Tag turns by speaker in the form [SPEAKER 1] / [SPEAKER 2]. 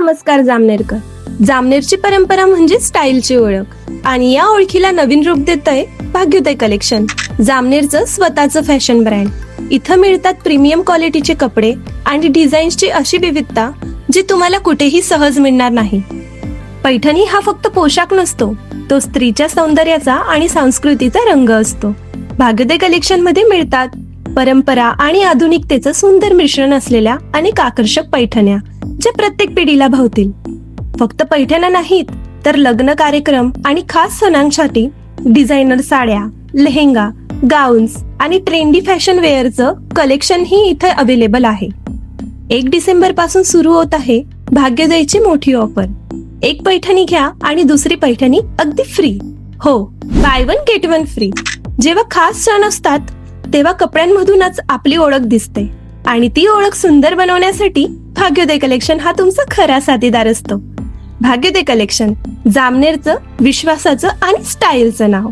[SPEAKER 1] नमस्कार जामनेरकर. जामनेरची परंपरा म्हणजे स्टाईलची ओळख आणि या ओळखीला नवीन रूप देतंय भाग्योदय कलेक्शन. जामनेरचं स्वतःचं फॅशन ब्रँड. इथं मिळतात प्रीमियम क्वालिटीचे कपडे आणि डिझाईन्सची अशी विविधता जी तुम्हाला कुठेही सहज मिळणार नाही. पैठणी हा फक्त पोशाख नसतो, तो स्त्रीच्या सौंदर्याचा आणि संस्कृतीचा रंग असतो. भाग्योदय कलेक्शन मध्ये मिळतात परंपरा आणि आधुनिकतेचं सुंदर मिश्रण असलेल्या अनेक आकर्षक पैठण्या, ज्या प्रत्येक पिढीला भावतील. फक्त पैठण्या नाहीत, तर लग्न कार्यक्रम आणि खास सणांसाठी डिझायनर साड्या, लेहेंगा, गाऊन्स आणि ट्रेंडी फॅशन वेअरचं कलेक्शन ही इथे अवेलेबल आहे. 1 डिसेंबर पासून सुरू होत आहे भाग्योदयची मोठी ऑफर. एक पैठणी घ्या आणि दुसरी पैठणी अगदी फ्री. हो, बाय 1 गेट 1 फ्री. जेव्हा खास सण असतात तेव्हा कपड्यांमधूनच आपली ओळख दिसते आणि ती ओळख सुंदर बनवण्यासाठी भाग्योदय कलेक्शन हा तुमचा खरा साथीदार असतो. भाग्योदय कलेक्शन, जामनेरचं विश्वासाचं आणि स्टाईलचं नाव.